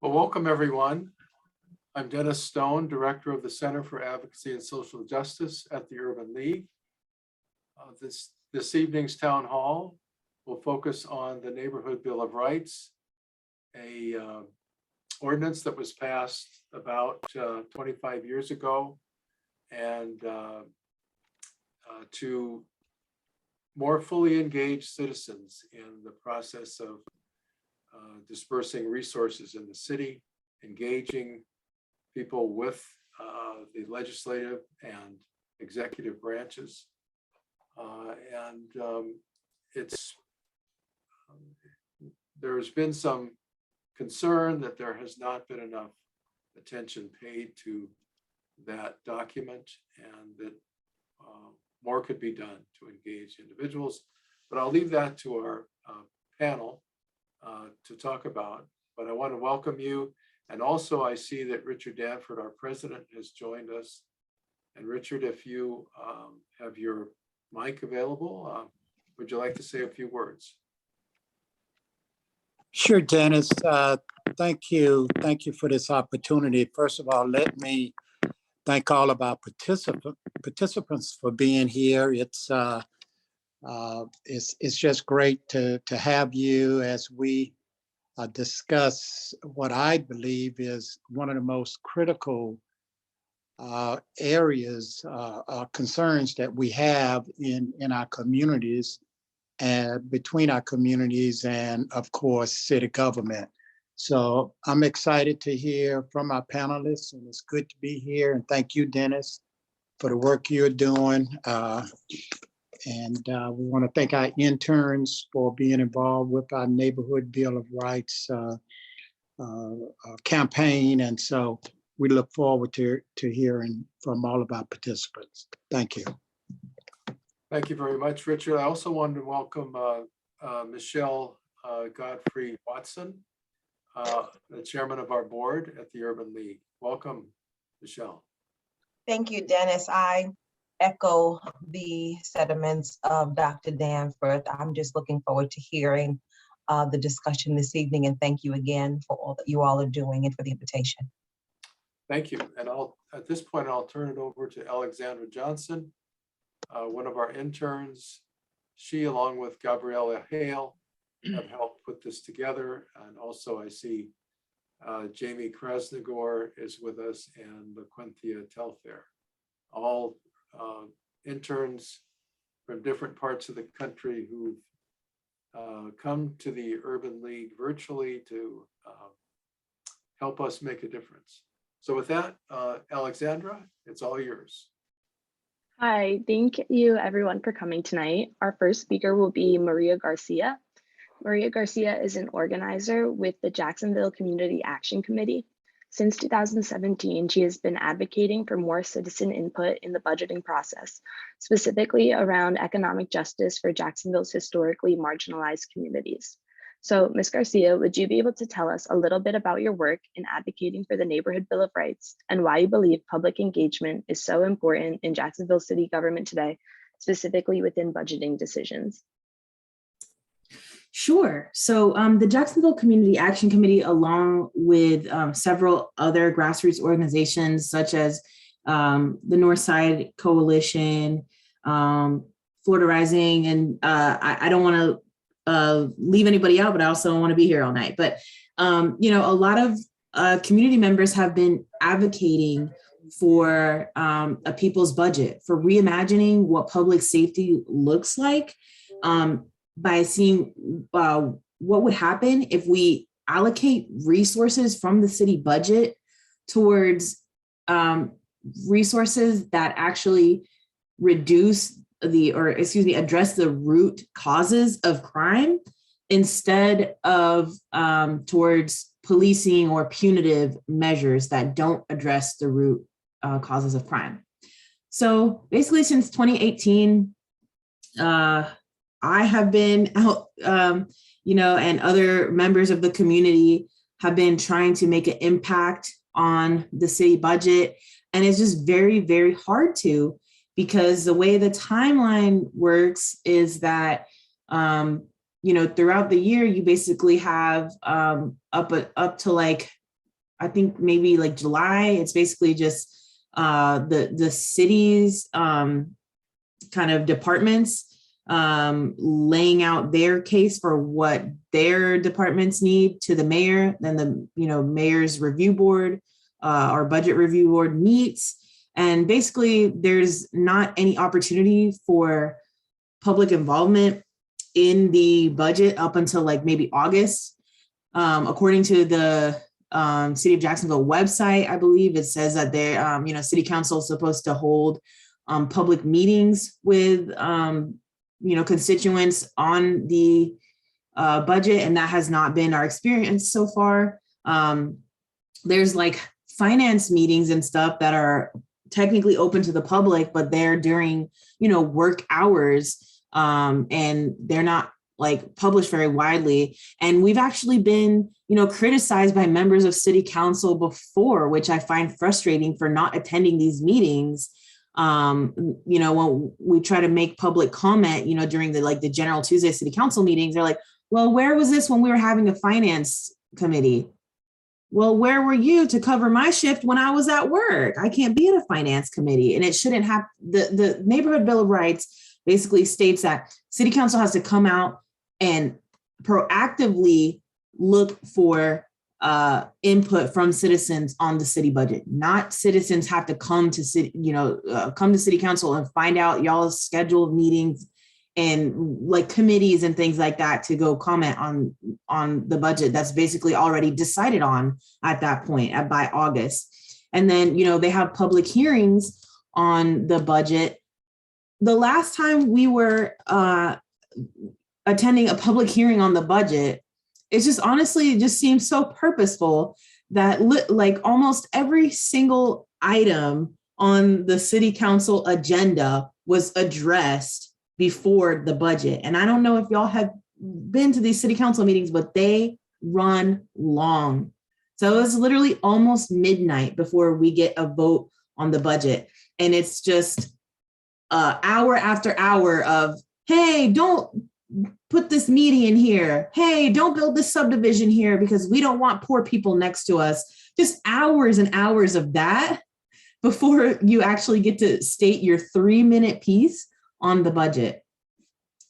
Well, welcome everyone. I'm Dennis Stone, Director of the Center for Advocacy and Social Justice at the Urban League. This evening's town hall will focus on the Neighborhood Bill of Rights, a ordinance that was passed about 25 years ago, and to more fully engage citizens in the process of dispersing resources in the city, engaging people with the legislative and executive branches. There's been some concern that there has not been enough attention paid to that document, and that more could be done to engage individuals. But I'll leave that to our panel to talk about. But I want to welcome you. And also I see that Richard Danford, our president, has joined us. And Richard, if you have your mic available, would you like to say a few words? Sure, Dennis. Thank you. Thank you for this opportunity. First of all, let me thank all of our participants for being here. It's just great to have you as we discuss what I believe is one of the most critical areas, concerns that we have in our communities and between our communities and, of course, city government. So I'm excited to hear from our panelists, and it's good to be here. And thank you, Dennis, for the work you're doing. And we want to thank our interns for being involved with our Neighborhood Bill of Rights campaign. And so we look forward to hearing from all of our participants. Thank you. Thank you very much, Richard. I also wanted to welcome Michelle Godfrey Watson, the chairman of our board at the Urban League. Welcome, Michelle. Thank you, Dennis. I echo the sentiments of Dr. Danforth. I'm just looking forward to hearing the discussion this evening, and thank you again for all that you all are doing and for the invitation. Thank you. And at this point, I'll turn it over to Alexandra Johnson, one of our interns. She, along with Gabriella Hale, have helped put this together. And also I see Jamie Krasnogor is with us, and LaQuinthia Telfair, all interns from different parts of the country who've come to the Urban League virtually to help us make a difference. So with that, Alexandra, it's all yours. Hi, thank you everyone for coming tonight. Our first speaker will be Maria Garcia. Maria Garcia is an organizer with the Jacksonville Community Action Committee. Since 2017, she has been advocating for more citizen input in the budgeting process, specifically around economic justice for Jacksonville's historically marginalized communities. So, Ms. Garcia, would you be able to tell us a little bit about your work in advocating for the Neighborhood Bill of Rights and why you believe public engagement is so important in Jacksonville city government today, specifically within budgeting decisions? Sure. So the Jacksonville Community Action Committee, along with several other grassroots organizations such as the Northside Coalition, Florida Rising, and I don't want to leave anybody out, but I also want to be here all night. But, you know, a lot of community members have been advocating for a people's budget, for reimagining what public safety looks like, by seeing what would happen if we allocate resources from the city budget towards resources that actually reduce address the root causes of crime instead of towards policing or punitive measures that don't address the root causes of crime. So basically since 2018, I have been out, you know, and other members of the community have been trying to make an impact on the city budget. And it's just very, very hard to, because the way the timeline works is that, you know, throughout the year, you basically have up to like I think maybe like July. It's basically just the city's kind of departments laying out their case for what their departments need to the mayor. Then the mayor's review board or budget review board meets, and basically there's not any opportunity for public involvement in the budget up until like maybe August. According to the City of Jacksonville website, I believe it says that they, City Council is supposed to hold public meetings with, constituents on the budget, and that has not been our experience so far. There's like finance meetings and stuff that are technically open to the public, but they're during, work hours, and they're not like published very widely. And we've actually been, criticized by members of city council before, which I find frustrating, for not attending these meetings. When we try to make public comment, during the general Tuesday city council meetings, they're like, well, where was this when we were having a finance committee? Well, where were you to cover my shift when I was at work? I can't be in a finance committee. And it shouldn't have, the Neighborhood Bill of Rights basically states that city council has to come out and proactively look for input from citizens on the city budget. Not citizens have to come to city council and find out y'all's scheduled meetings and like committees and things like that to go comment on the budget that's basically already decided on at that point by August. And then, they have public hearings on the budget. The last time we were attending a public hearing on the budget, it's just honestly, it just seems so purposeful that like almost every single item on the city council agenda was addressed before the budget. And I don't know if y'all have been to these city council meetings, but they run long. So it's literally almost midnight before we get a vote on the budget. And it's just hour after hour of, hey, don't put this median here. Hey, don't build this subdivision here because we don't want poor people next to us. Just hours and hours of that before you actually get to state your 3-minute piece on the budget.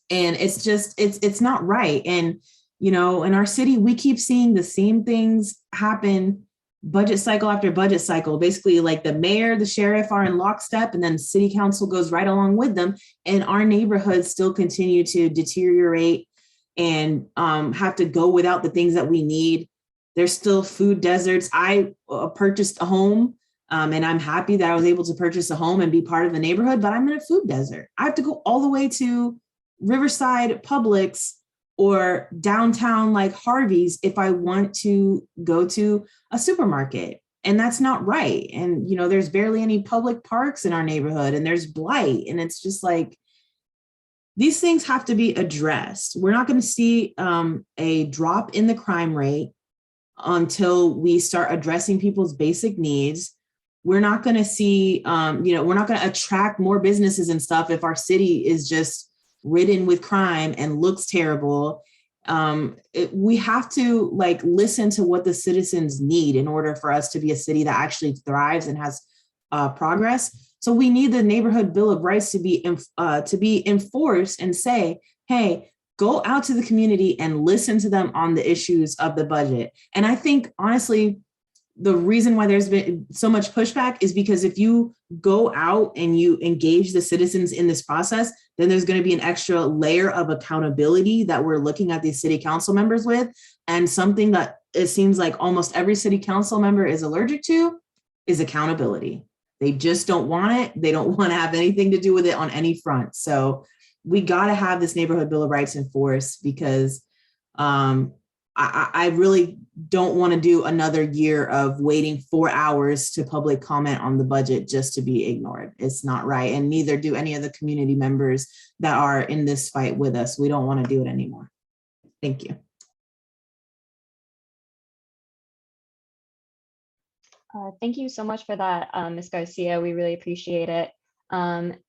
And it's just, it's not right. And, in our city, we keep seeing the same things happen budget cycle after budget cycle. Basically, like the mayor, the sheriff are in lockstep, and then city council goes right along with them. And our neighborhoods still continue to deteriorate and have to go without the things that we need. There's still food deserts. I purchased a home. And I'm happy that I was able to purchase a home and be part of the neighborhood, but I'm in a food desert. I have to go all the way to Riverside Publix or downtown like Harvey's if I want to go to a supermarket. And that's not right. And, there's barely any public parks in our neighborhood, and there's blight. And it's just like, these things have to be addressed. We're not going to see a drop in the crime rate until we start addressing people's basic needs. We're not going to see, we're not going to attract more businesses and stuff if our city is just ridden with crime and looks terrible. We have to listen to what the citizens need in order for us to be a city that actually thrives and has progress. So we need the Neighborhood Bill of Rights to be enforced and say, hey, go out to the community and listen to them on the issues of the budget. And I think, honestly, the reason why there's been so much pushback is because if you go out and you engage the citizens in this process, then there's going to be an extra layer of accountability that we're looking at these city council members with. And something that it seems like almost every city council member is allergic to is accountability. They just don't want it. They don't want to have anything to do with it on any front. So we got to have this Neighborhood Bill of Rights enforced, because I really don't want to do another year of waiting 4 hours to public comment on the budget just to be ignored. It's not right. And neither do any of the community members that are in this fight with us. We don't want to do it anymore. Thank you. Thank you so much for that, Ms. Garcia. We really appreciate it.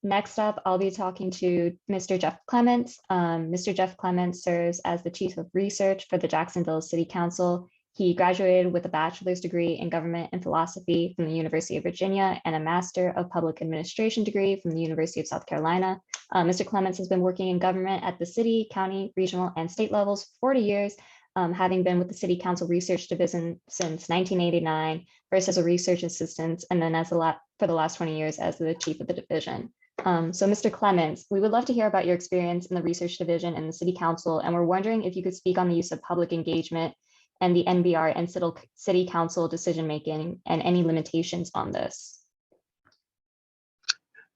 Next up, I'll be talking to Mr. Jeff Clements. Mr. Jeff Clements serves as the Chief of Research for the Jacksonville City Council. He graduated with a bachelor's degree in government and philosophy from the University of Virginia and a Master of Public Administration degree from the University of South Carolina. Mr. Clements has been working in government at the city, county, regional, and state levels for 40 years, having been with the City Council Research Division since 1989, first as a research assistant, and then for the last 20 years as the chief of the division. So Mr. Clements, we would love to hear about your experience in the research division and the City Council, and we're wondering if you could speak on the use of public engagement and the NBR and City Council decision-making and any limitations on this.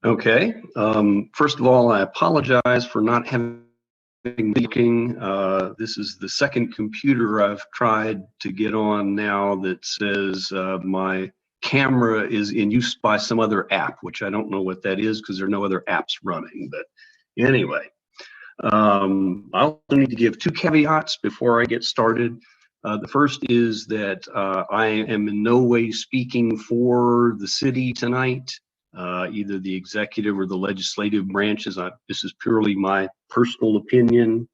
Okay. First of all, I apologize for not having leaking. This is the second computer I've tried to get on now that says my camera is in use by some other app, which I don't know what that is because there are no other apps running. But anyway, I also need to give two caveats before I get started. The first is that I am in no way speaking for the city tonight, either the executive or the legislative branches. This is purely my personal opinion.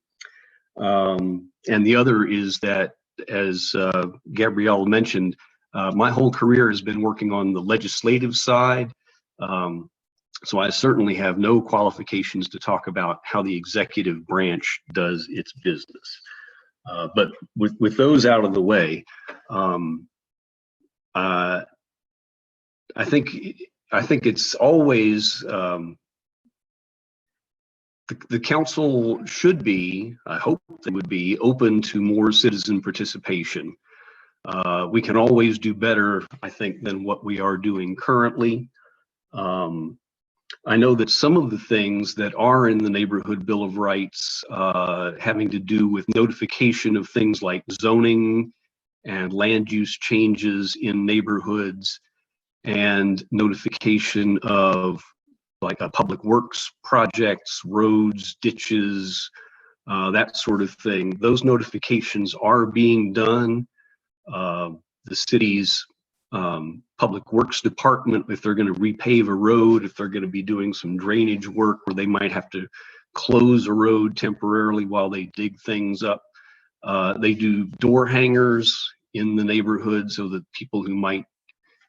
And the other is that, as Gabrielle mentioned, my whole career has been working on the legislative side. So I certainly have no qualifications to talk about how the executive branch does its business. But with those out of the way, I think it's always the council should be, I hope they would be, open to more citizen participation. We can always do better, I think, than what we are doing currently. I know that some of the things that are in the Neighborhood Bill of Rights having to do with notification of things like zoning and land use changes in neighborhoods and notification of like a public works projects, roads, ditches, that sort of thing. Those notifications are being done. The city's public works department, if they're going to repave a road, if they're going to be doing some drainage work where they might have to close a road temporarily while they dig things up, they do door hangers in the neighborhood so that people who might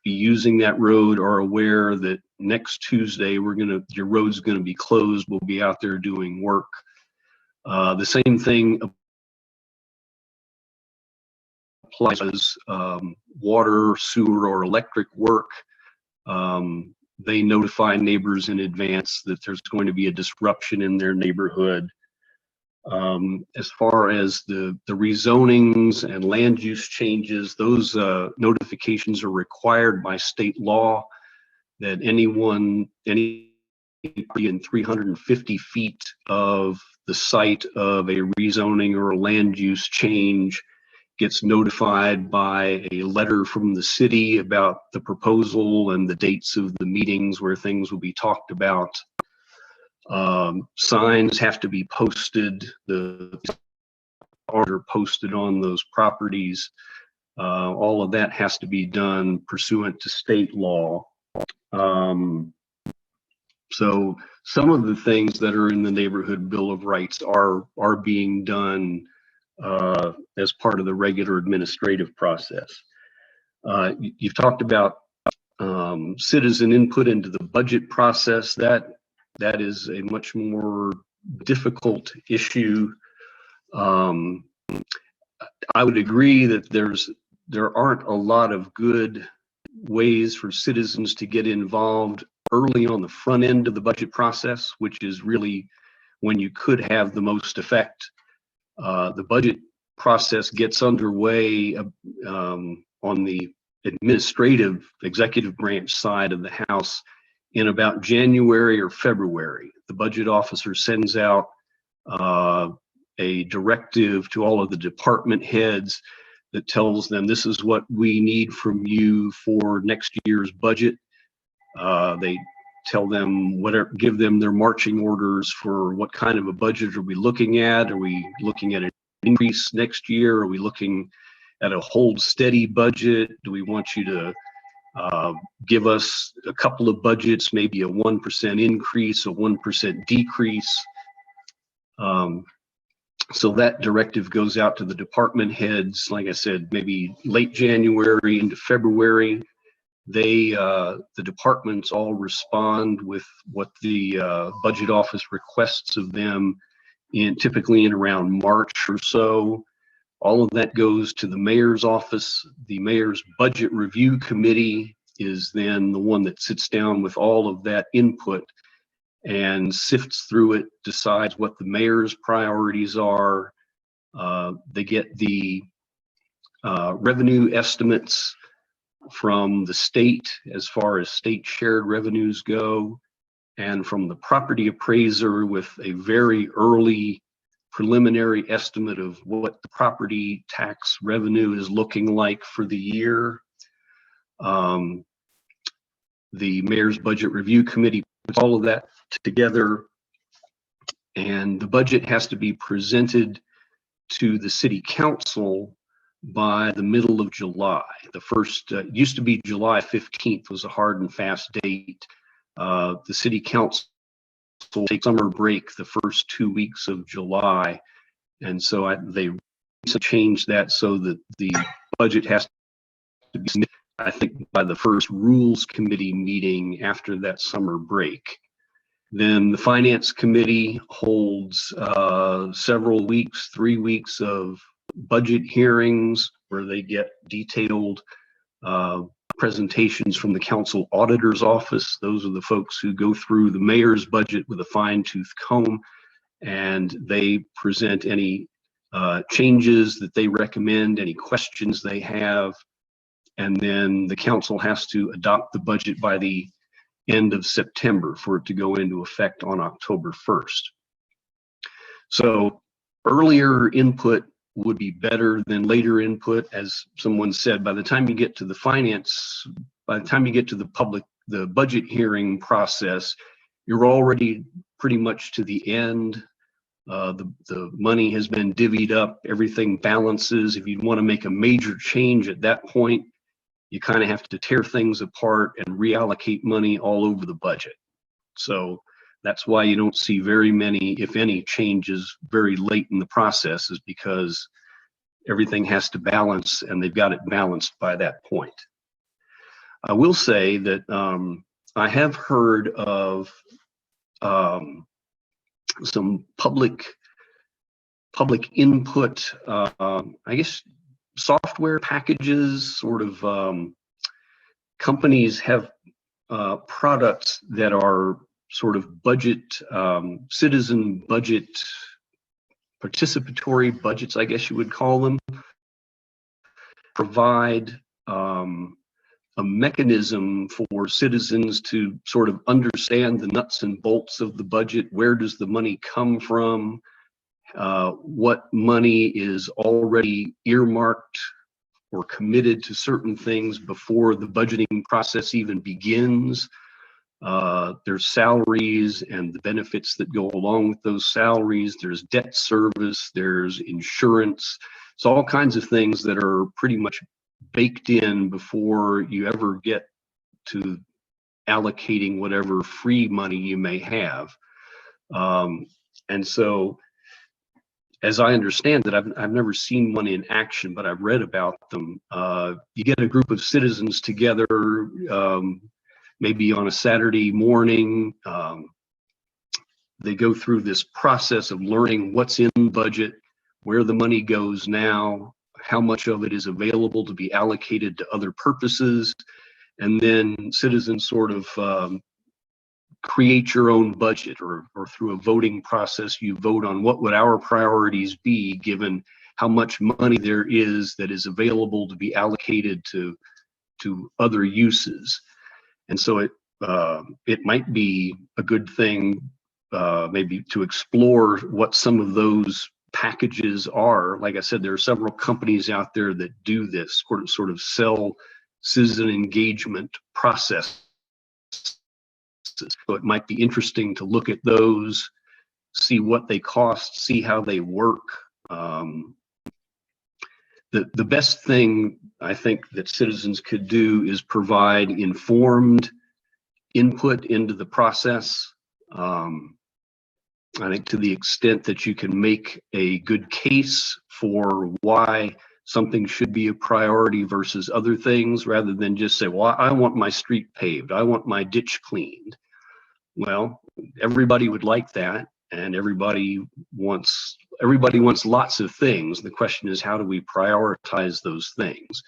be using that road are aware that next Tuesday your road's going to be closed. We'll be out there doing work. The same thing applies as water, sewer, or electric work. They notify neighbors in advance that there's going to be a disruption in their neighborhood. As far as the rezonings and land use changes, those notifications are required by state law, that anybody in 350 feet of the site of a rezoning or a land use change gets notified by a letter from the city about the proposal and the dates of the meetings where things will be talked about. Signs have to be posted, the order posted on those properties. All of that has to be done pursuant to state law. So some of the things that are in the Neighborhood Bill of Rights are being done as part of the regular administrative process. You've talked about citizen input into the budget process. That is a much more difficult issue. I would agree that there aren't a lot of good ways for citizens to get involved early on the front end of the budget process, which is really when you could have the most effect. The budget process gets underway on the executive branch side of the House in about January or February. The budget officer sends out a directive to all of the department heads that tells them this is what we need from you for next year's budget. They tell them give them their marching orders for what kind of a budget are we looking at? Are we looking at an increase next year? Are we looking at a hold steady budget? Do we want you to give us a couple of budgets, maybe a 1% increase, a 1% decrease? So that directive goes out to the department heads, like I said, maybe late January into February. The departments all respond with what the budget office requests of them typically in around March or so. All of that goes to the mayor's office. The mayor's budget review committee is then the one that sits down with all of that input and sifts through it, decides what the mayor's priorities are. They get the revenue estimates from the state as far as state shared revenues go, and from the property appraiser with a very early preliminary estimate of what the property tax revenue is looking like for the year. The mayor's budget review committee puts all of that together, and the budget has to be presented to the city council by the middle of July. The first, used to be July 15th was a hard and fast date. The city council takes summer break the first 2 weeks of July. And so they changed that so that the budget has to be submitted, I think, by the first rules committee meeting after that summer break. Then the finance committee holds several weeks, 3 weeks of budget hearings where they get detailed presentations from the council auditor's office. Those are the folks who go through the mayor's budget with a fine-tooth comb, and they present any changes that they recommend, any questions they have, and then the council has to adopt the budget by the end of September for it to go into effect on October 1st. So earlier input would be better than later input. As someone said, by the time you get to the the budget hearing process, you're already pretty much to the end. The money has been divvied up, everything balances. If you want to make a major change at that point, you kind of have to tear things apart and reallocate money all over the budget. So that's why you don't see very many, if any, changes very late in the process, is because everything has to balance, and they've got it balanced by that point. I will say that I have heard of some public input, I guess, software packages, sort of companies have products that are sort of budget, citizen budget, participatory budgets, I guess you would call them, provide a mechanism for citizens to sort of understand the nuts and bolts of the budget. Where does the money come from? What money is already earmarked or committed to certain things before the budgeting process even begins. There's salaries and the benefits that go along with those salaries. There's debt service, there's insurance. It's all kinds of things that are pretty much baked in before you ever get to allocating whatever free money you may have. And so, as I understand it, I've never seen one in action, but I've read about them. You get a group of citizens together, maybe on a Saturday morning. They go through this process of learning what's in the budget, where the money goes now, how much of it is available to be allocated to other purposes, and then citizens sort of create your own budget, or through a voting process, you vote on what would our priorities be given how much money there is that is available to be allocated to other uses. And so it might be a good thing maybe to explore what some of those packages are. Like I said, there are several companies out there that do this sort of sell citizen engagement process. So it might be interesting to look at those, see what they cost, see how they work. The best thing I think that citizens could do is provide informed input into the process. I think to the extent that you can make a good case for why something should be a priority versus other things, rather than just say, well, I want my street paved, I want my ditch cleaned. Well, everybody would like that, and everybody wants lots of things. The question is, how do we prioritize those things?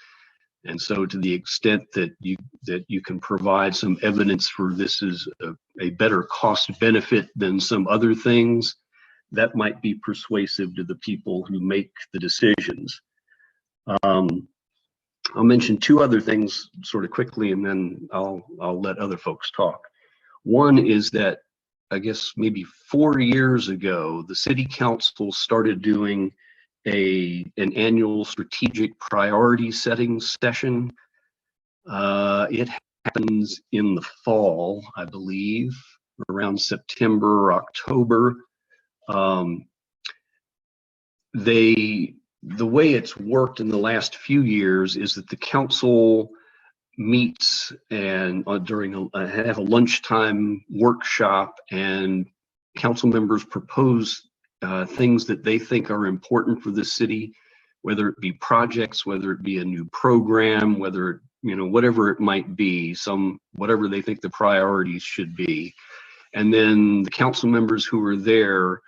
And so to the extent that you can provide some evidence for this is a better cost benefit than some other things, that might be persuasive to the people who make the decisions. I'll mention two other things sort of quickly, and then I'll let other folks talk. One is that I guess maybe 4 years ago, the city council started doing an annual strategic priority setting session. It happens in the fall, I believe, around September or October. The way it's worked in the last few years is that the council meets and have a lunchtime workshop, and council members propose things that they think are important for the city, whether it be projects, whether it be a new program, whether, whatever it might be, whatever they think the priorities should be. And then the council members who are there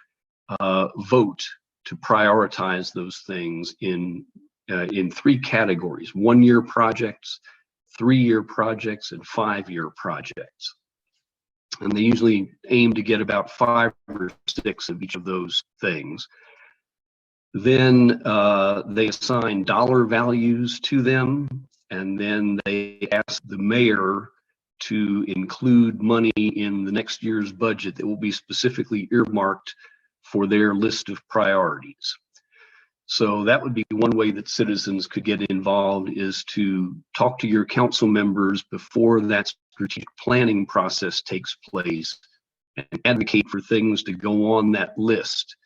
vote to prioritize those things in 3 categories: 1-year projects, 3-year projects, and 5-year projects. And they usually aim to get about 5 or 6 of each of those things. Then they assign dollar values to them, and then they ask the mayor to include money in the next year's budget that will be specifically earmarked for their list of priorities. So that would be one way that citizens could get involved, is to talk to your council members before that strategic planning process takes place and advocate for things to go on that list,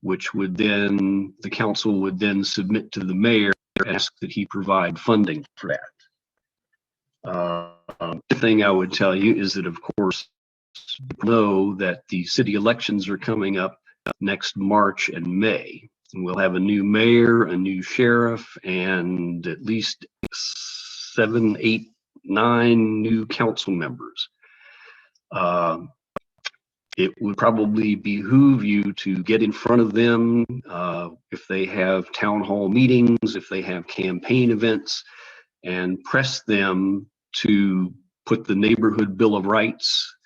which would then, the council would then submit to the mayor and ask that he provide funding for that. The thing I would tell you is that, of course, know that the city elections are coming up next March and May. And we'll have a new mayor, a new sheriff, and at least 7, 8, 9 new council members. It would probably behoove you to get in front of them if they have town hall meetings, if they have campaign events, and press them to put the neighborhood Bill of Rights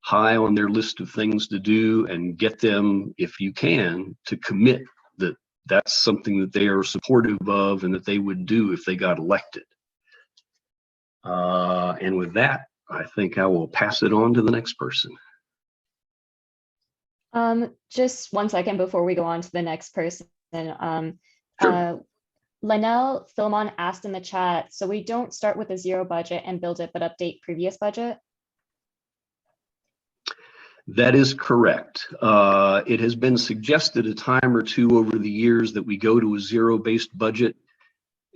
high on their list of things to do, and get them, if you can, to commit that that's something that they are supportive of and that they would do if they got elected. And with that, I think I will pass it on to the next person. Just 1 second before we go on to the next person. Sure. Lynell Philmon asked in the chat, so we don't start with a 0 budget and build it, but update previous budget? That is correct. It has been suggested a time or two over the years that we go to a 0-based budget,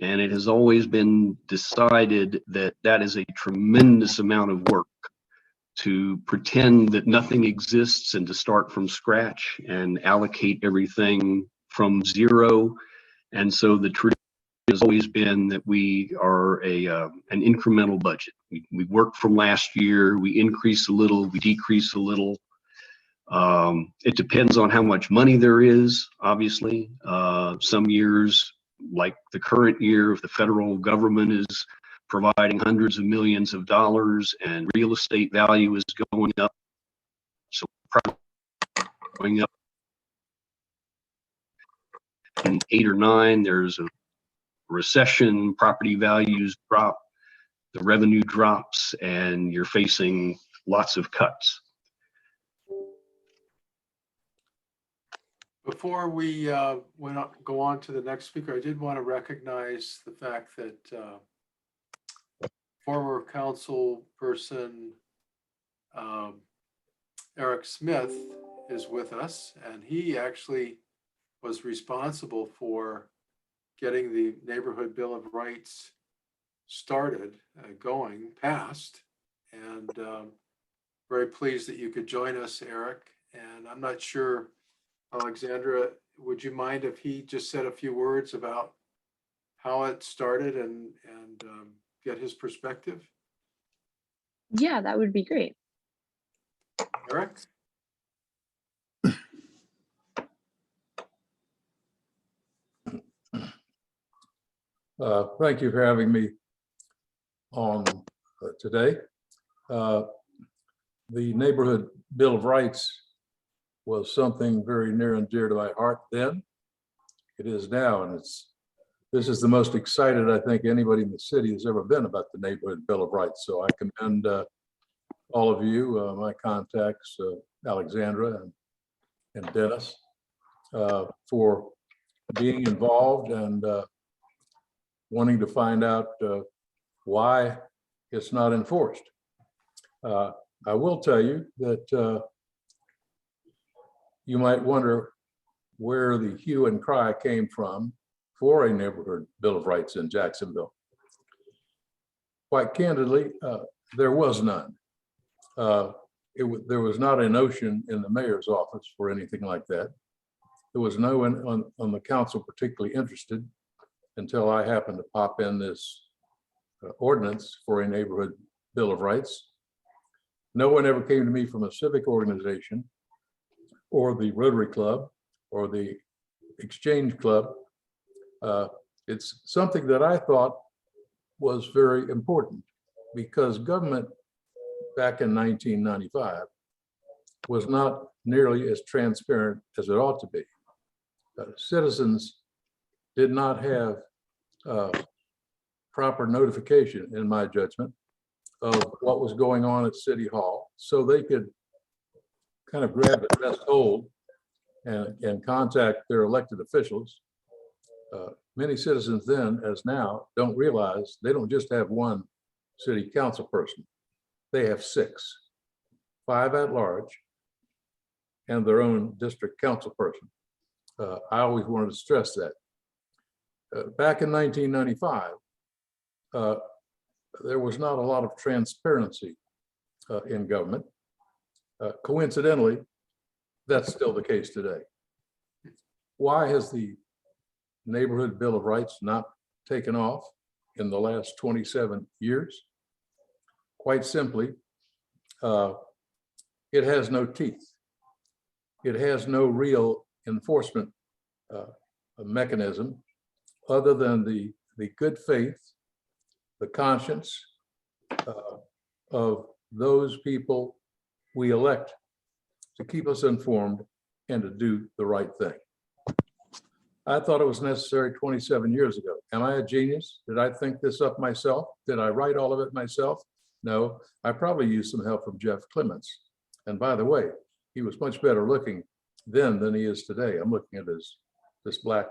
and it has always been decided that that is a tremendous amount of work, to pretend that nothing exists and to start from scratch and allocate everything from 0. And so the tradition has always been that we are an incremental budget. We work from last year, we increase a little, we decrease a little. It depends on how much money there is, obviously. Some years, like the current year, if the federal government is providing hundreds of millions of dollars and real estate value is going up, so going up in 8 or 9, there's a recession, property values drop, the revenue drops, and you're facing lots of cuts. Before we go on to the next speaker, I did want to recognize the fact that former council person Eric Smith is with us, and he actually was responsible for getting the Neighborhood Bill of Rights started, passed, and very pleased that you could join us, Eric. And I'm not sure, Alexandra, would you mind if he just said a few words about how it started and get his perspective? Yeah, that would be great. Eric? Thank you for having me on today. The Neighborhood Bill of Rights was something very near and dear to my heart then. It is now, and this is the most excited I think anybody in the city has ever been about the Neighborhood Bill of Rights. So I commend all of you, my contacts, Alexandra and Dennis, for being involved and wanting to find out why it's not enforced. I will tell you that you might wonder where the hue and cry came from for a Neighborhood Bill of Rights in Jacksonville. Quite candidly, there was none. There was not a notion in the mayor's office for anything like that. There was no one on the council particularly interested until I happened to pop in this ordinance for a Neighborhood Bill of Rights. No one ever came to me from a civic organization or the Rotary Club or the Exchange Club. It's something that I thought was very important because government back in 1995 was not nearly as transparent as it ought to be. Citizens did not have proper notification, in my judgment, of what was going on at City Hall, so they could kind of grab the best hold and contact their elected officials. Many citizens then, as now, don't realize they don't just have one city council person. They have 6, 5 at large, and their own district council person. I always wanted to stress that. Back in 1995, there was not a lot of transparency in government. Coincidentally, that's still the case today. Why has the Neighborhood Bill of Rights not taken off in the last 27 years? Quite simply, it has no teeth. It has no real enforcement mechanism other than the good faith, the conscience of those people we elect to keep us informed and to do the right thing. I thought it was necessary 27 years ago. Am I a genius? Did I think this up myself? Did I write all of it myself? No, I probably used some help from Jeff Clements. And by the way, he was much better looking then than he is today. I'm looking at this black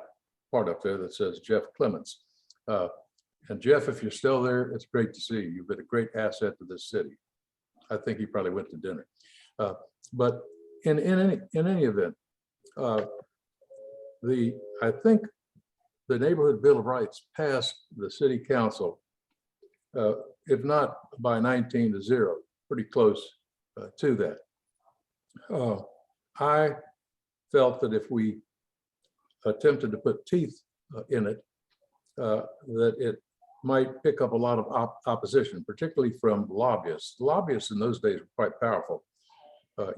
part up there that says Jeff Clements. And Jeff, if you're still there, it's great to see you. You've been a great asset to this city. I think he probably went to dinner. But in any event, I think the Neighborhood Bill of Rights passed the city council, if not by 19-0, pretty close to that. I felt that if we attempted to put teeth in it, that it might pick up a lot of opposition, particularly from lobbyists. Lobbyists in those days were quite powerful.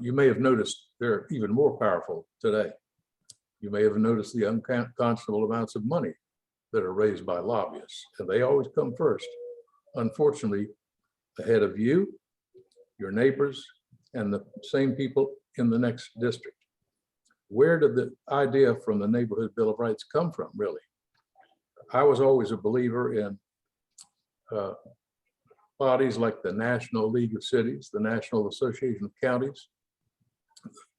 You may have noticed they're even more powerful today. You may have noticed the unconscionable amounts of money that are raised by lobbyists, and they always come first, unfortunately, ahead of you, your neighbors, and the same people in the next district. Where did the idea from the Neighborhood Bill of Rights come from, really? I was always a believer in bodies like the National League of Cities, the National Association of Counties,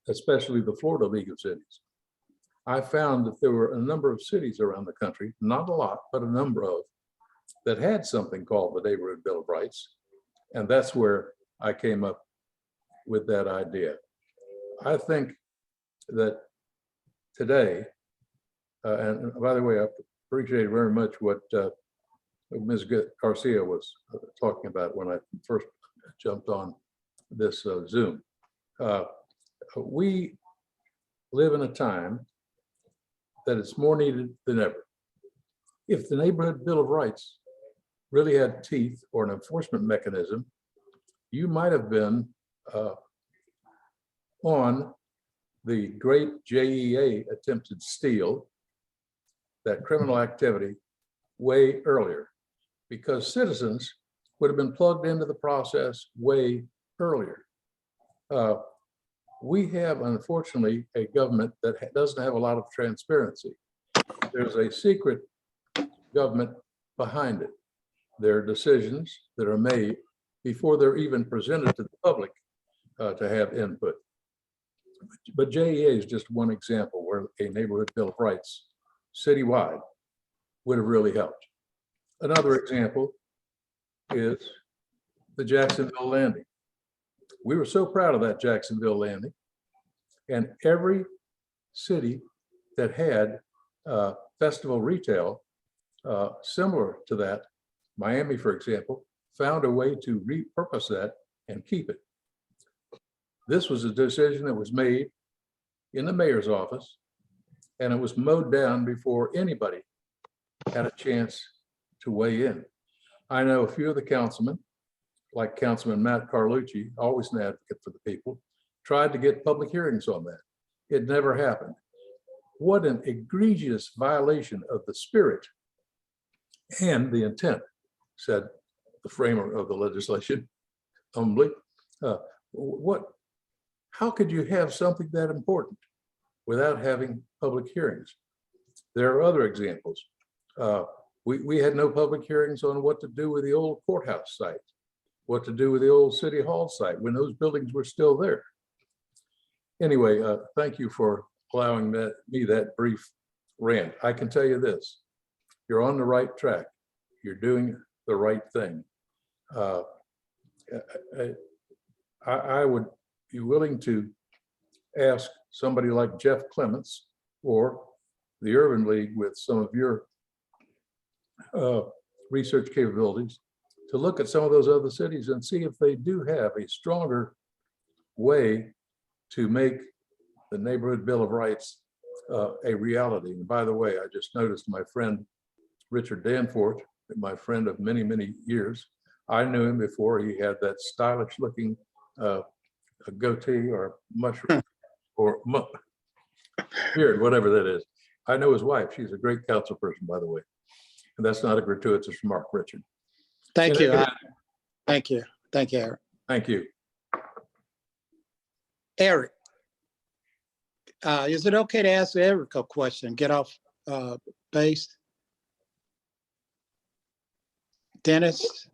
especially the Florida League of Cities. I found that there were a number of cities around the country, not a lot, but a number of, that had something called the Neighborhood Bill of Rights. And that's where I came up with that idea. I think that today, and by the way, I appreciate very much what Ms. Garcia was talking about when I first jumped on this Zoom. we live in a time that it's more needed than ever. If the Neighborhood Bill of Rights really had teeth or an enforcement mechanism, you might have been on the great JEA attempted steal, that criminal activity, way earlier, because citizens would have been plugged into the process way earlier. We have, unfortunately, a government that doesn't have a lot of transparency. There's a secret government behind it. There are decisions that are made before they're even presented to the public to have input. But JEA is just one example where a Neighborhood Bill of Rights citywide would have really helped. Another example is the Jacksonville landing. We were so proud of that Jacksonville landing, and every city that had festival retail similar to that, Miami, for example, found a way to repurpose that and keep it. This was a decision that was made in the mayor's office, and it was mowed down before anybody had a chance to weigh in. I know a few of the councilmen, like Councilman Matt Carlucci, always an advocate for the people, tried to get public hearings on that. It never happened. What an egregious violation of the spirit and the intent, said the framer of the legislation humbly. How could you have something that important without having public hearings? There are other examples. We had no public hearings on what to do with the old courthouse site, what to do with the old city hall site when those buildings were still there. Anyway, thank you for allowing me that brief rant. I can tell you this, you're on the right track. You're doing the right thing. I would be willing to ask somebody like Jeff Clements or the Urban League with some of your research capabilities to look at some of those other cities and see if they do have a stronger way to make the Neighborhood Bill of Rights a reality. And by the way, I just noticed my friend Richard Danforth, my friend of many, many years. I knew him before he had that stylish looking goatee or mushroom or beard, whatever that is. I know his wife. She's a great council person, by the way. And that's not a gratuitous remark, Richard. Thank you. Thank you. Thank you, Eric. Thank you. Eric, is it okay to ask Eric a question? Get off base. Dennis?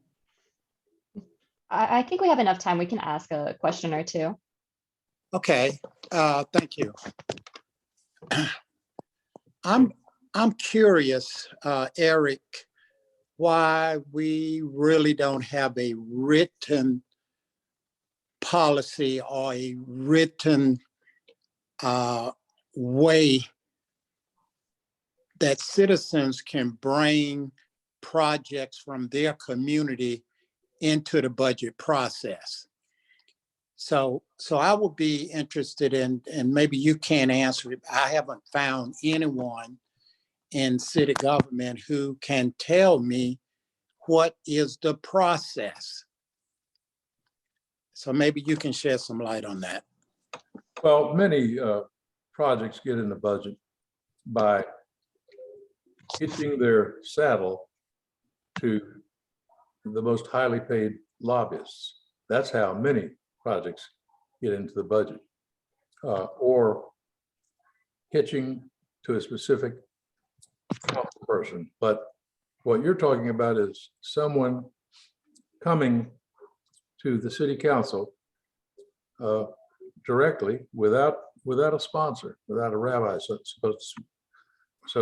I think we have enough time. We can ask a question or two. Okay, thank you. I'm curious, Eric, why we really don't have a written policy or a written way that citizens can bring projects from their community into the budget process. So I would be interested in, and maybe you can't answer it. I haven't found anyone in city government who can tell me what is the process. So maybe you can shed some light on that. Well, many projects get in the budget by hitching their saddle to the most highly paid lobbyists. That's how many projects get into the budget, or hitching to a specific council person. But what you're talking about is someone coming to the city council directly without a sponsor, without a rabbi, so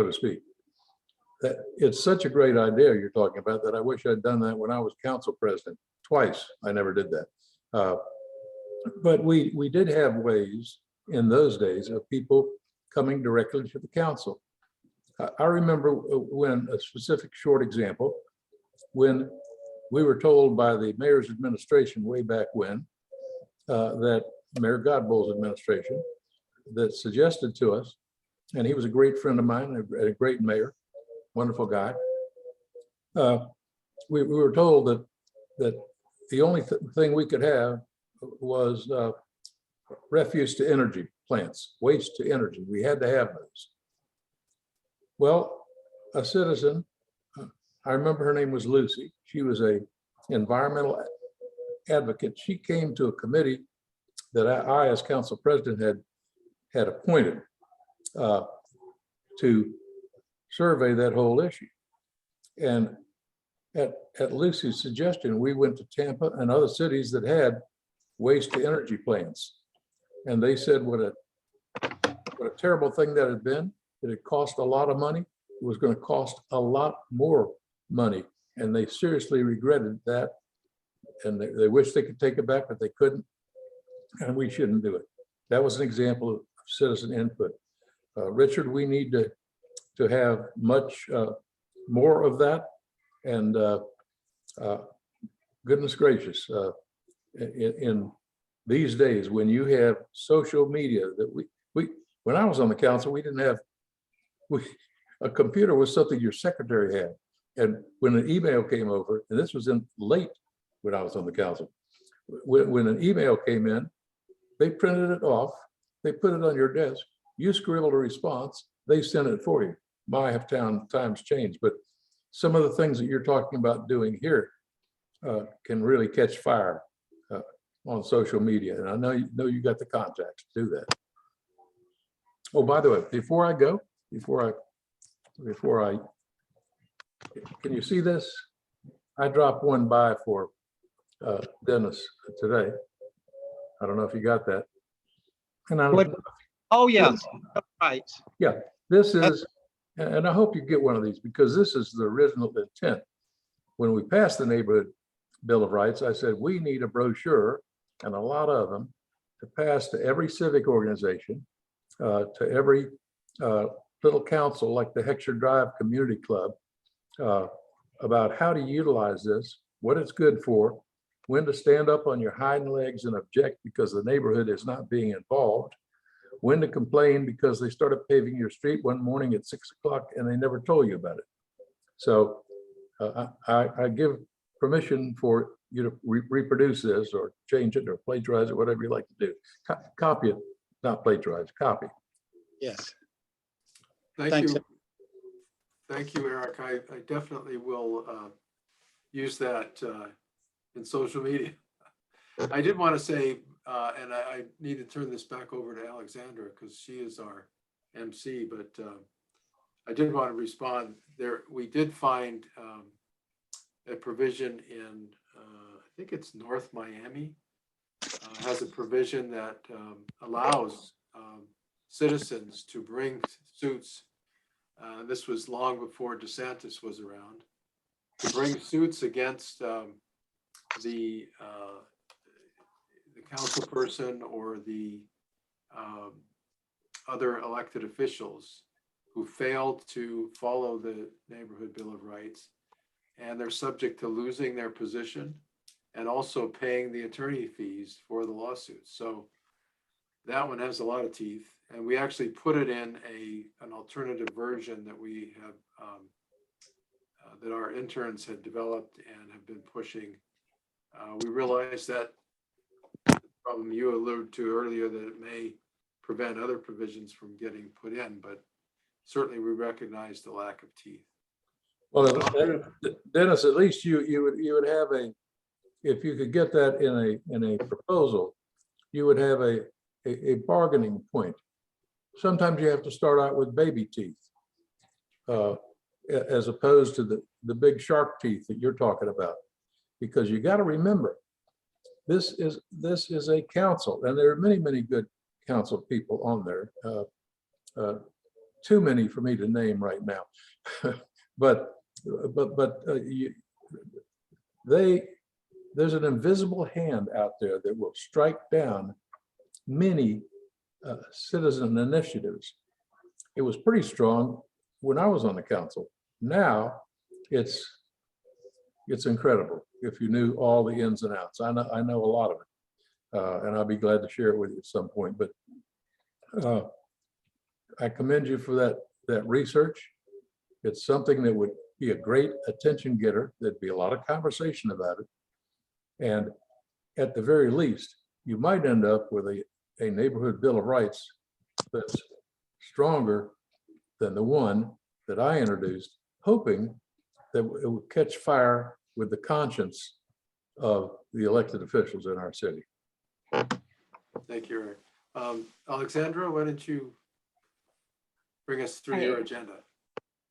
to speak. That it's such a great idea you're talking about that I wish I'd done that when I was council president. Twice, I never did that. But we did have ways in those days of people coming directly to the council. I remember when a specific short example, when we were told by the mayor's administration way back when that Mayor Godboll's administration that suggested to us, and he was a great friend of mine, a great mayor, wonderful guy. We were told that the only thing we could have was refuse to energy plants, waste to energy. We had to have those. Well, a citizen, I remember her name was Lucy. She was a environmental advocate. She came to a committee that I as council president had appointed to survey that whole issue. And at Lucy's suggestion, we went to Tampa and other cities that had waste to energy plants. And they said what a terrible thing that had been. It had cost a lot of money. It was going to cost a lot more money. And they seriously regretted that. And they wished they could take it back, but they couldn't. And we shouldn't do it. That was an example of citizen input. Richard, we need to have much more of that. And goodness gracious, in these days when you have social media that when I was on the council, we didn't have, a computer was something your secretary had. And when an email came over, and this was in late when I was on the council, when an email came in, they printed it off, they put it on your desk, you scribbled a response, they sent it for you. My, have times changed, but some of the things that you're talking about doing here can really catch fire on social media. And I know you got the contacts to do that. Oh, by the way, before I go, can you see this? I dropped one by for Dennis today. I don't know if you got that. And Oh, yes, right. yeah, this is, and I hope you get one of these because this is the original intent. When we passed the Neighborhood Bill of Rights, I said, we need a brochure and a lot of them to pass to every civic organization, to every little council like the Heckscher Drive Community Club, about how to utilize this, what it's good for, when to stand up on your hind legs and object because the neighborhood is not being involved, when to complain because they started paving your street one morning at 6 o'clock and they never told you about it. So I give permission for you to reproduce this or change it or plagiarize it, whatever you like to do. Copy it, not plagiarize, copy. Yes. Thank Thanks. you. Thank you, Eric. I definitely will use that in social media. I did want to say, and I need to turn this back over to Alexandra because she is our MC, but I did want to respond there. We did find a provision in, I think it's North Miami, has a provision that allows citizens to bring suits. This was long before DeSantis was around, to bring suits against the council person or the other elected officials who failed to follow the Neighborhood Bill of Rights, and they're subject to losing their position and also paying the attorney fees for the lawsuits. So that one has a lot of teeth, and we actually put it in an alternative version that we have that our interns had developed and have been pushing. We realized that the problem you alluded to earlier, that it may prevent other provisions from getting put in, but certainly we recognize the lack of teeth. Well, Dennis, at least you would have if you could get that in a proposal, you would have a bargaining point. Sometimes you have to start out with baby teeth, as opposed to the big shark teeth that you're talking about, because you got to remember, this is a council, and there are many good council people on there. Too many for me to name right now, but there's an invisible hand out there that will strike down many citizen initiatives. It was pretty strong when I was on the council. Now it's incredible if you knew all the ins and outs. I know a lot of it. and I'll be glad to share it with you at some point. But I commend you for that research. It's something that would be a great attention getter. There'd be a lot of conversation about it. And at the very least, you might end up with a neighborhood Bill of Rights that's stronger than the one that I introduced, hoping that it would catch fire with the conscience of the elected officials in our city. Thank you, Eric. Alexandra, why don't you bring us through your agenda?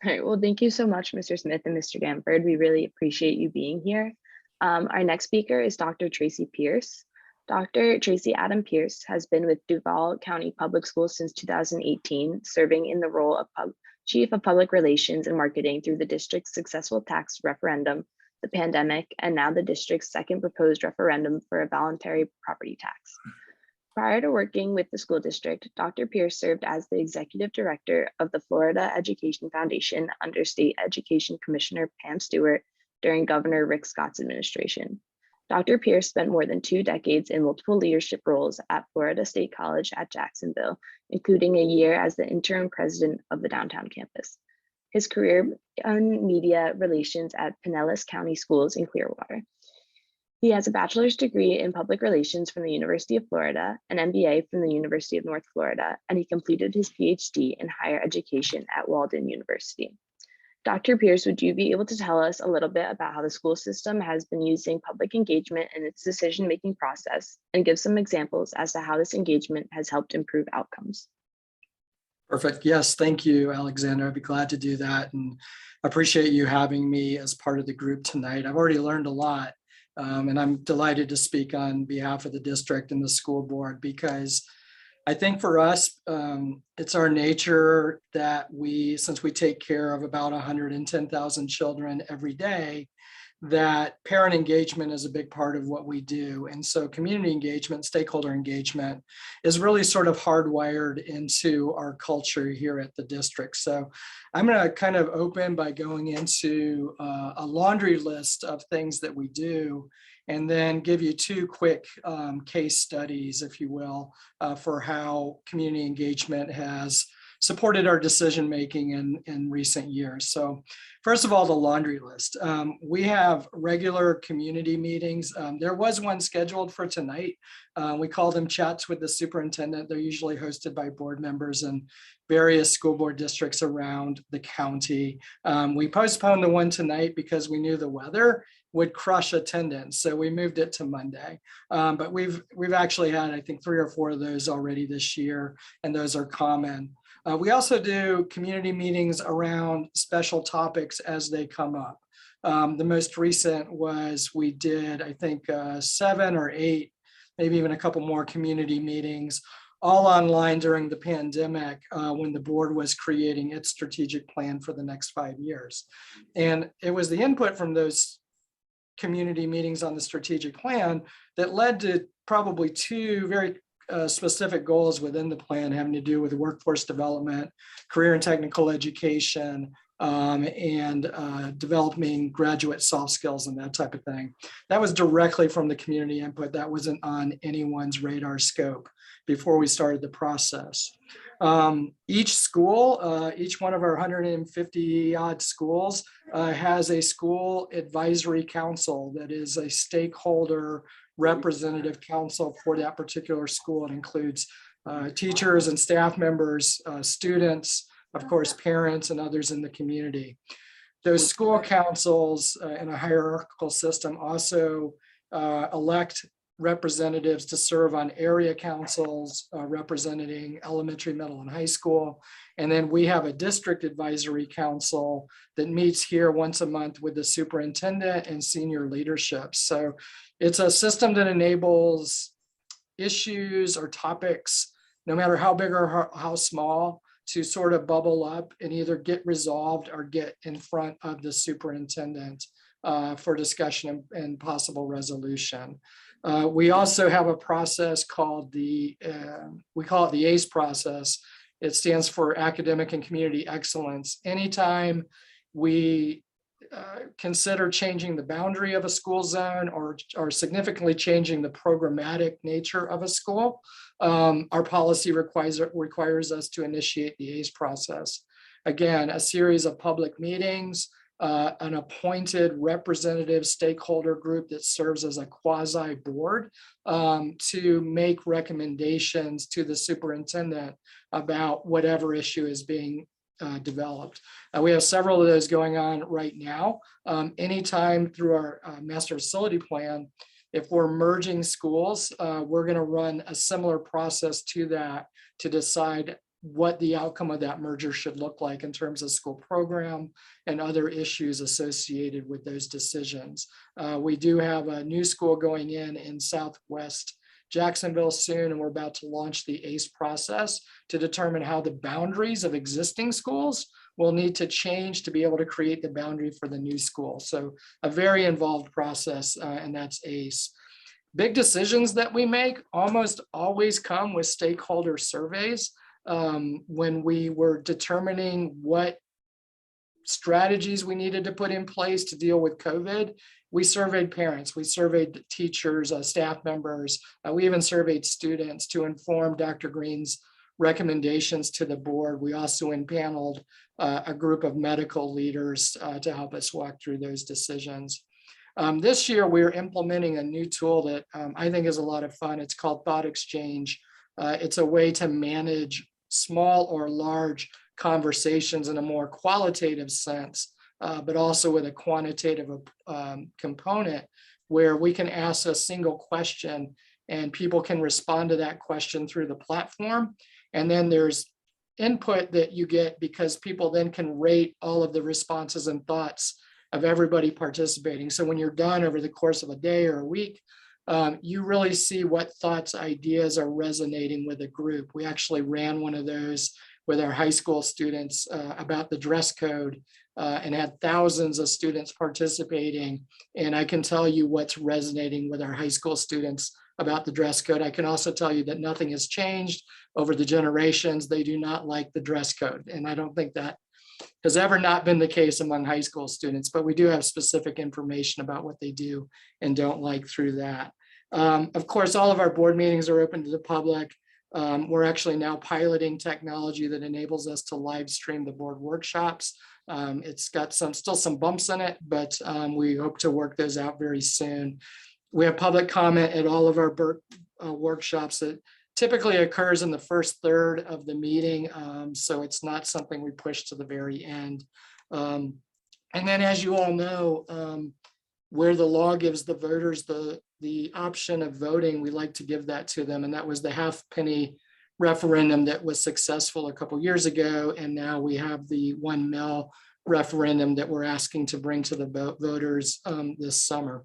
All right, well, thank you so much, Mr. Smith and Mr. Danford. We really appreciate you being here. Our next speaker is Dr. Tracy Pierce. Dr. Tracy Adam Pierce has been with Duval County Public Schools since 2018, serving in the role of Chief of Public Relations and Marketing through the district's successful tax referendum, the pandemic, and now the district's second proposed referendum for a voluntary property tax. Prior to working with the school district, Dr. Pierce served as the executive director of the Florida Education Foundation under State Education Commissioner Pam Stewart during Governor Rick Scott's administration. Dr. Pierce spent more than 2 decades in multiple leadership roles at Florida State College at Jacksonville, including a year as the interim president of the downtown campus. His career in media relations at Pinellas County Schools in Clearwater. He has a bachelor's degree in public relations from the University of Florida, an MBA from the University of North Florida, and he completed his PhD in higher education at Walden University. Dr. Pierce, would you be able to tell us a little bit about how the school system has been using public engagement in its decision-making process and give some examples as to how this engagement has helped improve outcomes? Perfect. Yes, thank you, Alexander. I'd be glad to do that, and appreciate you having me as part of the group tonight. I've already learned a lot, and I'm delighted to speak on behalf of the district and the school board, because I think for us, it's our nature that since we take care of about 110,000 children every day, that parent engagement is a big part of what we do. And so community engagement, stakeholder engagement is really sort of hardwired into our culture here at the district. So I'm going to kind of open by going into a laundry list of things that we do, and then give you 2 quick case studies, if you will, for how community engagement has supported our decision-making in recent years. So first of all, the laundry list. We have regular community meetings. There was one scheduled for tonight. We call them Chats with the Superintendent. They're usually hosted by board members in various school board districts around the county. We postponed the one tonight because we knew the weather would crush attendance, so we moved it to Monday. But we've actually had, I think, 3 or 4 of those already this year, and those are common. We also do community meetings around special topics as they come up. The most recent was we did, I think, 7 or 8, maybe even a couple more community meetings, all online during the pandemic when the board was creating its strategic plan for the next 5 years. And it was the input from those community meetings on the strategic plan that led to probably 2 very specific goals within the plan, having to do with workforce development, career and technical education, and developing graduate soft skills and that type of thing. That was directly from the community input. That wasn't on anyone's radar scope before we started the process. Each school, each one of our 150 odd schools has a school advisory council that is a stakeholder representative council for that particular school. It includes teachers and staff members, students, of course, parents and others in the community. Those school councils in a hierarchical system also elect representatives to serve on area councils representing elementary, middle, and high school. And then we have a district advisory council that meets here once a month with the superintendent and senior leadership. So it's a system that enables issues or topics, no matter how big or how small, to sort of bubble up and either get resolved or get in front of the superintendent for discussion and possible resolution. We also have a process called we call it the ACE process. It stands for Academic and Community Excellence. Anytime we consider changing the boundary of a school zone or significantly changing the programmatic nature of a school, our policy requires us to initiate the ACE process. Again, a series of public meetings, an appointed representative stakeholder group that serves as a quasi board to make recommendations to the superintendent about whatever issue is being developed. We have several of those going on right now. Anytime through our master facility plan, if we're merging schools, we're going to run a similar process to that to decide what the outcome of that merger should look like in terms of school program and other issues associated with those decisions. We do have a new school going in Southwest Jacksonville soon, and we're about to launch the ACE process to determine how the boundaries of existing schools will need to change to be able to create the boundary for the new school. So a very involved process, and that's ACE. Big decisions that we make almost always come with stakeholder surveys. When we were determining what strategies we needed to put in place to deal with COVID, we surveyed parents, we surveyed teachers, staff members, we even surveyed students to inform Dr. Green's recommendations to the board. We also impaneled a group of medical leaders to help us walk through those decisions. This year, we're implementing a new tool that I think is a lot of fun. It's called Thought Exchange. It's a way to manage small or large conversations in a more qualitative sense, but also with a quantitative component where we can ask a single question and people can respond to that question through the platform. And then there's input that you get because people then can rate all of the responses and thoughts of everybody participating. So when you're done over the course of a day or a week, you really see what thoughts, ideas are resonating with a group. We actually ran one of those with our high school students about the dress code and had thousands of students participating. And I can tell you what's resonating with our high school students about the dress code. I can also tell you that nothing has changed over the generations. They do not like the dress code. And I don't think that has ever not been the case among high school students, but we do have specific information about what they do and don't like through that. Of course, all of our board meetings are open to the public. We're actually now piloting technology that enables us to live stream the board workshops. It's got still some bumps in it, but we hope to work those out very soon. We have public comment at all of our workshops that typically occurs in the first third of the meeting. So it's not something we push to the very end. And then, as you all know, where the law gives the voters the option of voting, we like to give that to them. And that was the half-penny referendum that was successful a couple years ago. And now we have the 1 mil referendum that we're asking to bring to the voters this summer.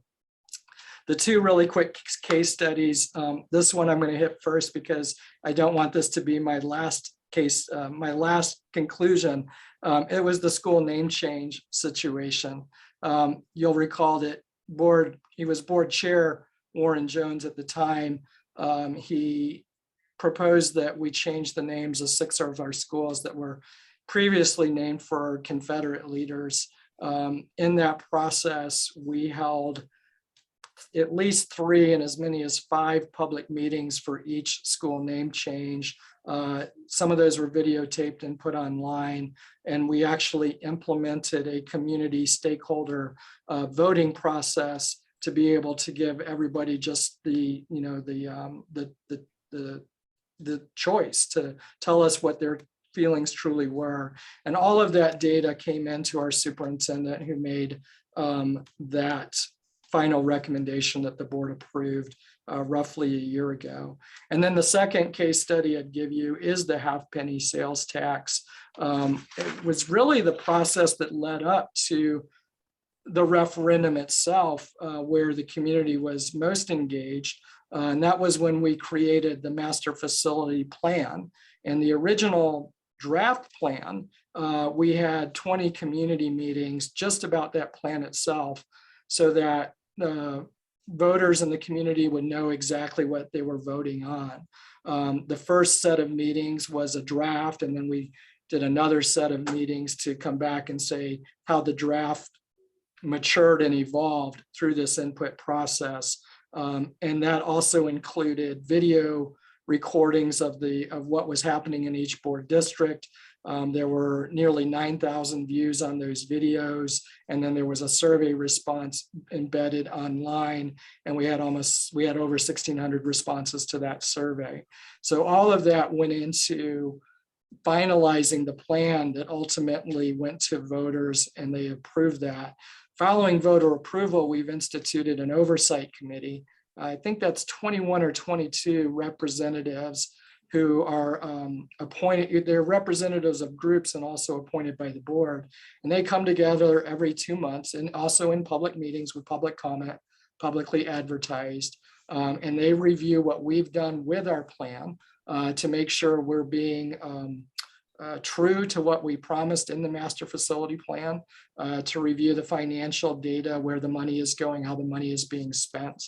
The two really quick case studies, this one I'm going to hit first because I don't want this to be my last case, my last conclusion. It was the school name change situation. You'll recall that he was board chair Warren Jones at the time. He proposed that we change the names of 6 of our schools that were previously named for Confederate leaders. In that process, we held at least 3 and as many as 5 public meetings for each school name change. Some of those were videotaped and put online, and we actually implemented a community stakeholder voting process to be able to give everybody just the choice to tell us what their feelings truly were. And all of that data came into our superintendent, who made that final recommendation that the board approved roughly a year ago. And then the second case study I'd give you is the half-penny sales tax. It was really the process that led up to the referendum itself, where the community was most engaged. And that was when we created the master facility plan. And the original draft plan, we had 20 community meetings just about that plan itself, so that voters in the community would know exactly what they were voting on. The first set of meetings was a draft, and then we did another set of meetings to come back and say how the draft matured and evolved through this input process. And that also included video recordings of what was happening in each board district. There were nearly 9,000 views on those videos. And then there was a survey response embedded online. And we had over 1,600 responses to that survey. So all of that went into finalizing the plan that ultimately went to voters, and they approved that. Following voter approval, we've instituted an oversight committee. I think that's 21 or 22 representatives who are appointed. They're representatives of groups and also appointed by the board. And they come together every 2 months and also in public meetings with public comment, publicly advertised. And they review what we've done with our plan to make sure we're being true to what we promised in the master facility plan, to review the financial data, where the money is going, how the money is being spent,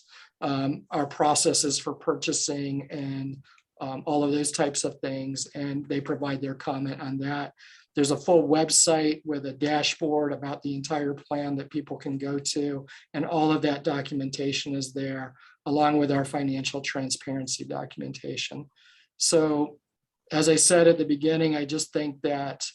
our processes for purchasing, and all of those types of things. And they provide their comment on that. There's a full website with a dashboard about the entire plan that people can go to. And all of that documentation is there, along with our financial transparency documentation. So as I said at the beginning, I just think that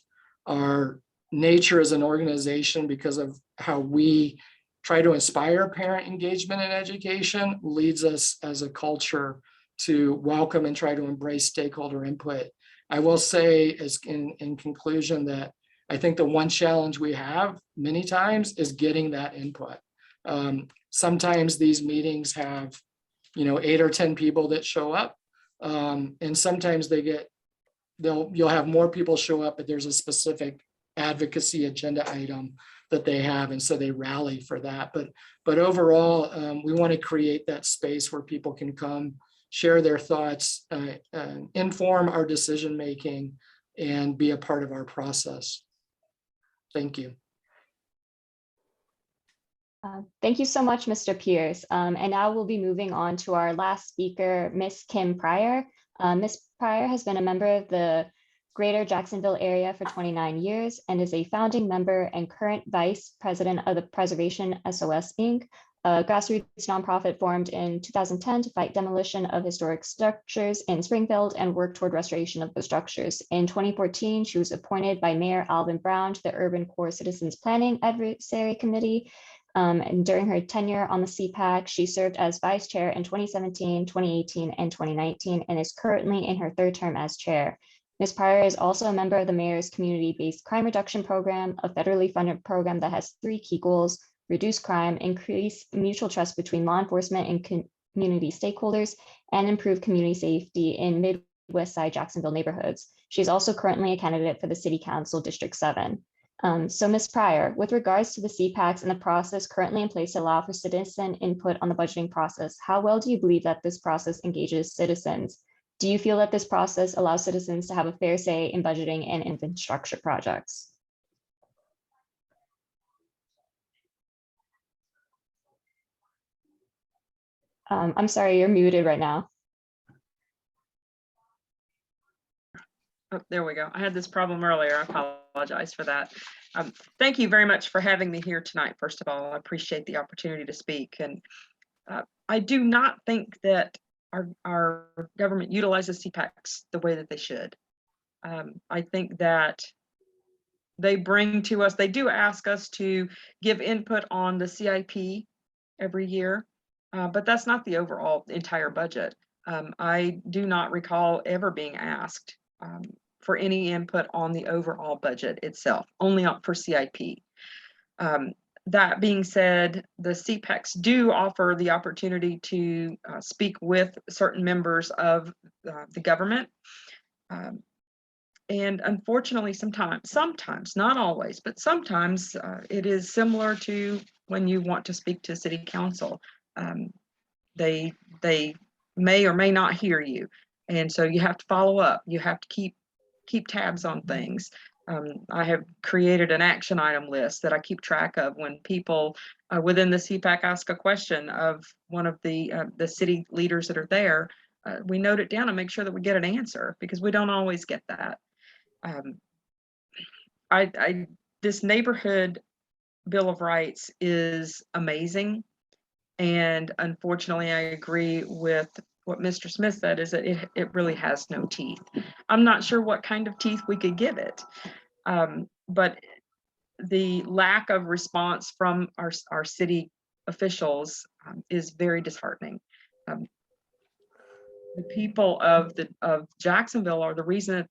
our nature as an organization, because of how we try to inspire parent engagement in education, leads us as a culture to welcome and try to embrace stakeholder input. I will say, as in conclusion, that I think the one challenge we have many times is getting that input. Sometimes these meetings have, 8 or 10 people that show up. And sometimes you'll have more people show up, but there's a specific advocacy agenda item that they have, and so they rally for that. But overall, we want to create that space where people can come, share their thoughts, inform our decision making, and be a part of our process. Thank you. Thank you so much, Mr. Pierce. And now we'll be moving on to our last speaker, Ms. Kim Pryor. Ms. Pryor has been a member of the Greater Jacksonville area for 29 years and is a founding member and current vice president of the Preservation SOS Inc., a grassroots nonprofit formed in 2010 to fight demolition of historic structures in Springfield and work toward restoration of those structures. In 2014, she was appointed by Mayor Alvin Brown to the Urban Core Citizens Planning Advisory Committee. And during her tenure on the CPAC, she served as vice chair in 2017, 2018, and 2019, and is currently in her third term as chair. Ms. Pryor is also a member of the Mayor's Community-Based Crime Reduction Program, a federally funded program that has 3 key goals: reduce crime, increase mutual trust between law enforcement and community stakeholders, and improve community safety in Midwest Side Jacksonville neighborhoods. She is also currently a candidate for the City Council District 7. So Ms. Pryor, with regards to the CPACs and the process currently in place to allow for citizen input on the budgeting process, how well do you believe that this process engages citizens? Do you feel that this process allows citizens to have a fair say in budgeting and infrastructure projects? I'm sorry, you're muted right now. Oh, there we go. I had this problem earlier. I apologize for that. Thank you very much for having me here tonight. First of all, I appreciate the opportunity to speak. And I do not think that our government utilizes CPACs the way that they should. I think that they bring to us, they do ask us to give input on the CIP every year, but that's not the overall entire budget. I do not recall ever being asked for any input on the overall budget itself, only for CIP. That being said, the CPACs do offer the opportunity to speak with certain members of the government. And unfortunately, sometimes, not always, but sometimes it is similar to when you want to speak to city council. They may or may not hear you. And so you have to follow up. You have to keep tabs on things. I have created an action item list that I keep track of when people within the CPAC ask a question of one of the city leaders that are there. We note it down and make sure that we get an answer, because we don't always get that. This neighborhood Bill of Rights is amazing. And unfortunately, I agree with what Mr. Smith said, is that it really has no teeth. I'm not sure what kind of teeth we could give it. But the lack of response from our city officials is very disheartening. The people of Jacksonville are the reason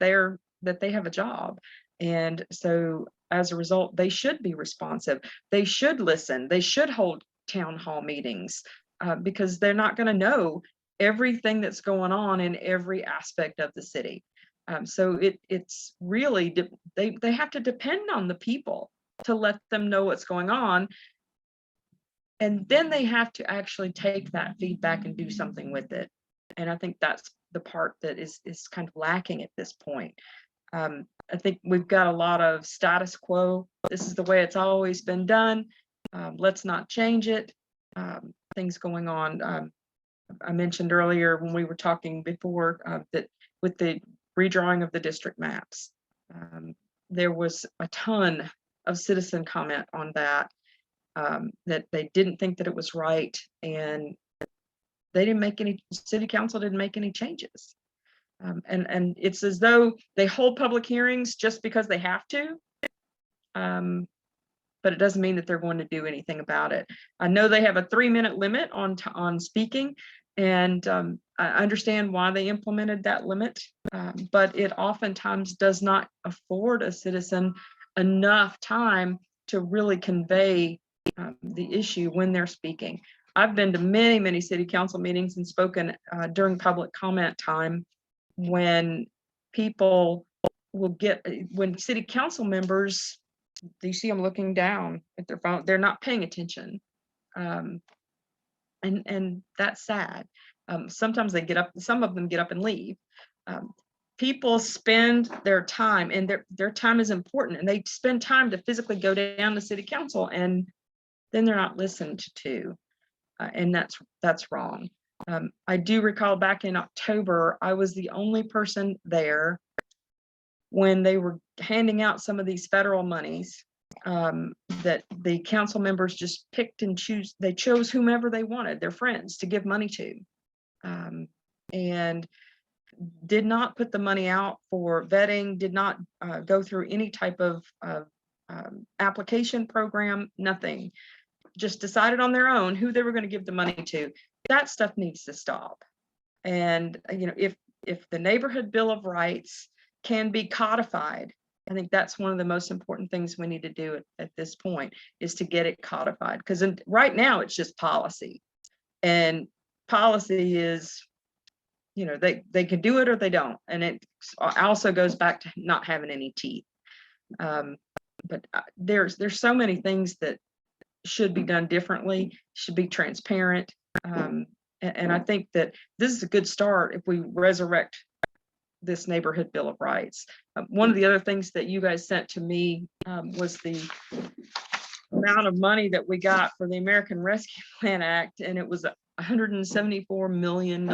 that they have a job. And so as a result, they should be responsive. They should listen. They should hold town hall meetings because they're not going to know everything that's going on in every aspect of the city. So it's really, they have to depend on the people to let them know what's going on. And then they have to actually take that feedback and do something with it. And I think that's the part that is kind of lacking at this point. I think we've got a lot of status quo. This is the way it's always been done. Let's not change it. Things going on. I mentioned earlier when we were talking before that with the redrawing of the district maps, there was a ton of citizen comment on that, that they didn't think that it was right, and they didn't make any, city council didn't make any changes. And it's as though they hold public hearings just because they have to, but it doesn't mean that they're going to do anything about it. I know they have a 3-minute limit on speaking, and I understand why they implemented that limit, but it oftentimes does not afford a citizen enough time to really convey the issue when they're speaking. I've been to many, many city council meetings and spoken during public comment time when people will get, when city council members, you see them looking down at their phone, they're not paying attention. And that's sad. Sometimes they get up, some of them get up and leave. People spend their time, and their time is important, and they spend time to physically go down to city council, and then they're not listened to. And that's wrong. I do recall back in October, I was the only person there when they were handing out some of these federal monies, that the council members just picked and they chose whomever they wanted, their friends, to give money to, and did not put the money out for vetting, did not go through any type of application program, nothing. Just decided on their own who they were going to give the money to. That stuff needs to stop. And if the neighborhood Bill of Rights can be codified, I think that's one of the most important things we need to do at this point, is to get it codified. Because right now it's just policy, and policy is, they can do it or they don't, and it also goes back to not having any teeth. But there's so many things that should be done differently, should be transparent. And I think that this is a good start if we resurrect this neighborhood Bill of Rights. One of the other things that you guys sent to me was the amount of money that we got for the American Rescue Plan Act, and it was $174 million.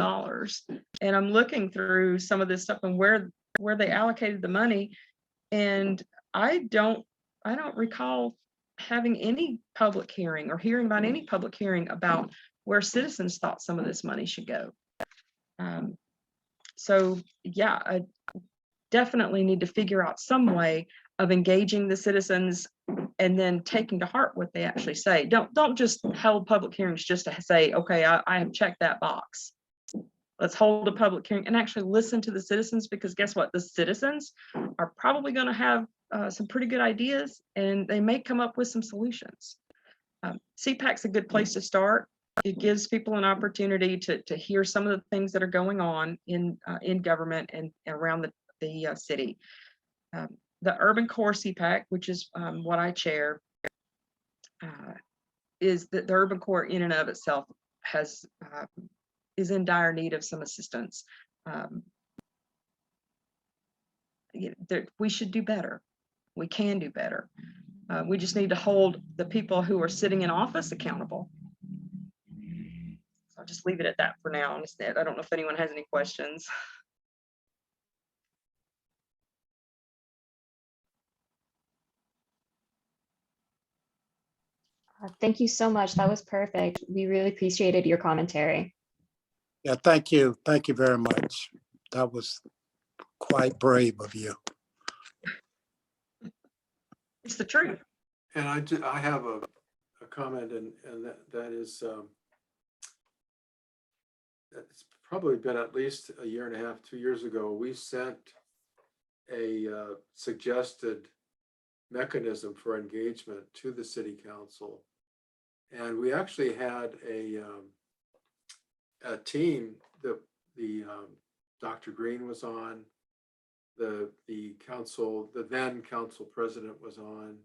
And I'm looking through some of this stuff and where they allocated the money, and I don't recall having any public hearing or hearing about any public hearing about where citizens thought some of this money should go. So yeah, I definitely need to figure out some way of engaging the citizens and then taking to heart what they actually say. Don't just hold public hearings just to say, okay, I have checked that box. Let's hold a public hearing and actually listen to the citizens, because guess what? The citizens are probably going to have some pretty good ideas, and they may come up with some solutions. CPAC's a good place to start. It gives people an opportunity to hear some of the things that are going on in government and around the city. The Urban Core CPAC, which is what I chair, is that the Urban Core in and of itself is in dire need of some assistance. We should do better. We can do better. We just need to hold the people who are sitting in office accountable. So I'll just leave it at that for now. Instead, I don't know if anyone has any questions. Thank you so much. That was perfect. We really appreciated your commentary. Yeah, thank you. Thank you very much. That was quite brave of you. It's the truth. And I have a comment, and that is, it's probably been at least a year and a half, 2 years ago, we sent a suggested mechanism for engagement to the city council. And we actually had a team that Dr. Green was on, the then council president was on,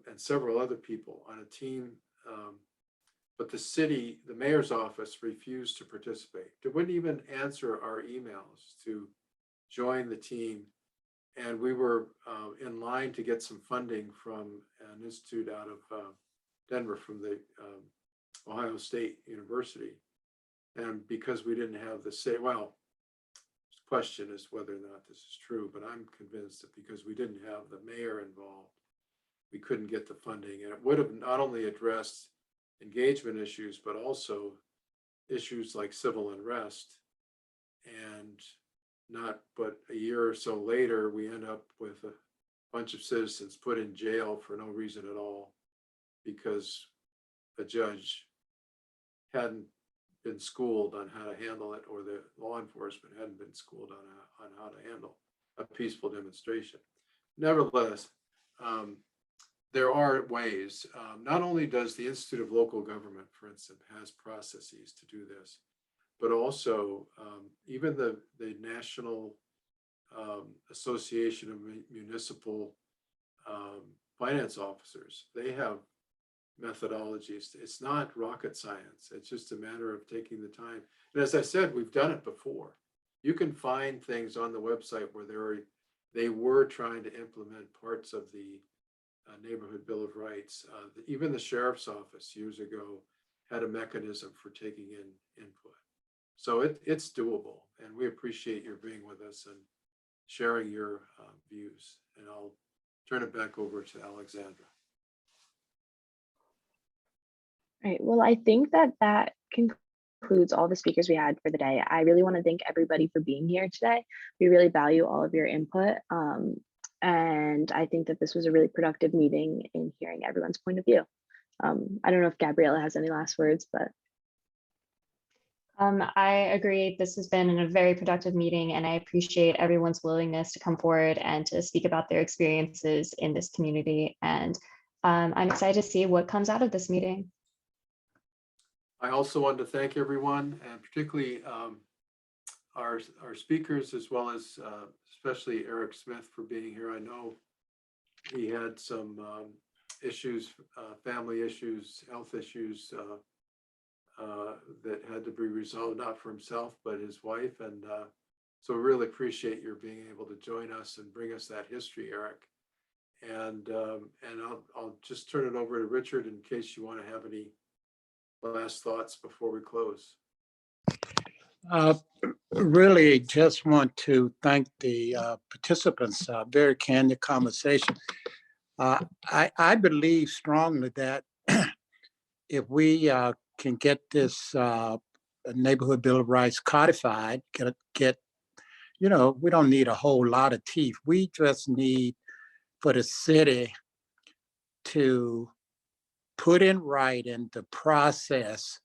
and several other people on a team. But the mayor's office refused to participate. They wouldn't even answer our emails to join the team. And we were in line to get some funding from an institute out of Denver, from the Ohio State University. And because we didn't have the well, the question is whether or not this is true, but I'm convinced that because we didn't have the mayor involved, we couldn't get the funding. And it would have not only addressed engagement issues, but also issues like civil unrest. And but a year or so later, we end up with a bunch of citizens put in jail for no reason at all, because a judge hadn't been schooled on how to handle it, or the law enforcement hadn't been schooled on how to handle a peaceful demonstration. Nevertheless, there are ways. Not only does the Institute of Local Government, for instance, has processes to do this, but also even the National Association of Municipal Finance Officers, they have methodologies. It's not rocket science. It's just a matter of taking the time. And as I said, we've done it before. You can find things on the website where they were trying to implement parts of the Neighborhood Bill of Rights. Even the sheriff's office years ago had a mechanism for taking in input. So it's doable, and we appreciate your being with us and sharing your views. And I'll turn it back over to Alexandra. All right, well, I think that concludes all the speakers we had for the day. I really want to thank everybody for being here today. We really value all of your input. And I think that this was a really productive meeting in hearing everyone's point of view. I don't know if Gabriella has any last words, but. I agree. This has been a very productive meeting, and I appreciate everyone's willingness to come forward and to speak about their experiences in this community. And I'm excited to see what comes out of this meeting. I also wanted to thank everyone, and particularly our speakers, as well as especially Eric Smith, for being here. I know he had some issues, family issues, health issues that had to be resolved, not for himself, but his wife. And so we really appreciate your being able to join us and bring us that history, Eric. And I'll just turn it over to Richard in case you want to have any last thoughts before we close. Really just want to thank the participants. Very candid conversation. I believe strongly that if we can get this Neighborhood Bill of Rights codified, we don't need a whole lot of teeth. We just need for the city to put in writing the process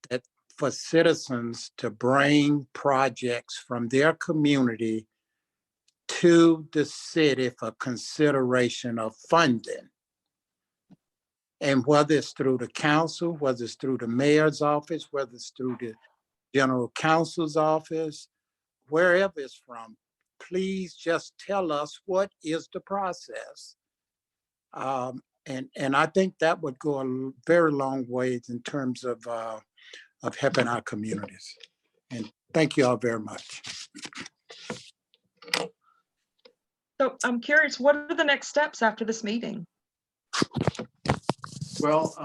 that for citizens to bring projects from their community to the city for consideration of funding. And whether it's through the council, whether it's through the mayor's office, whether it's through the general counsel's office, wherever it's from, please just tell us what is the process. And I think that would go a very long way in terms of helping our communities. And thank you all very much. So I'm curious, what are the next steps after this meeting? Well,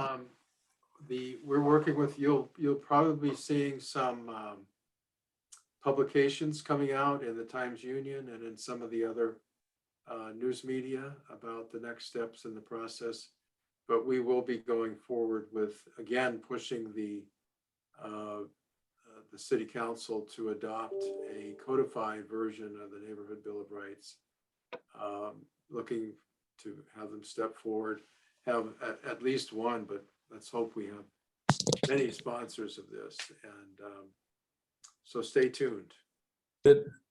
we're working with, you'll probably be seeing some publications coming out in the Times-Union and in some of the other news media about the next steps in the process. but we will be going forward with, again, pushing the city council to adopt a codified version of the Neighborhood Bill of Rights. Looking to have them step forward, have at least one, but let's hope we have many sponsors of this. And so stay tuned.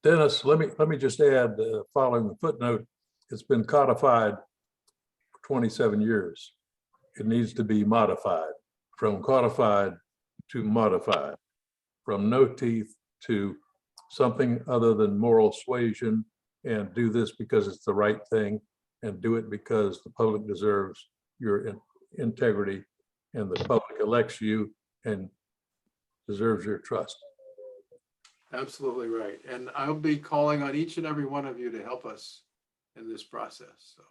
Dennis, let me just add, following the footnote, it's been codified for 27 years. It needs to be modified, from codified to modified, from no teeth to something other than moral suasion, and do this because it's the right thing, and do it because the public deserves your integrity, and the public elects you and deserves your trust. Absolutely right. And I'll be calling on each and every one of you to help us in this process. So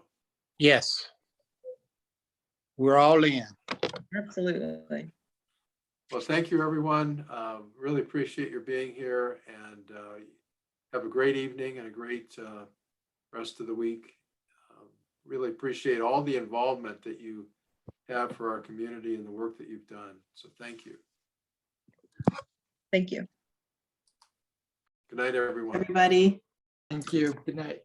Yes. We're all in. Absolutely. well, thank you, everyone. Really appreciate your being here, and have a great evening and a great rest of the week. Really appreciate all the involvement that you have for our community and the work that you've done. So thank you. Thank you. Good night, everyone. Everybody. Thank you. Good night.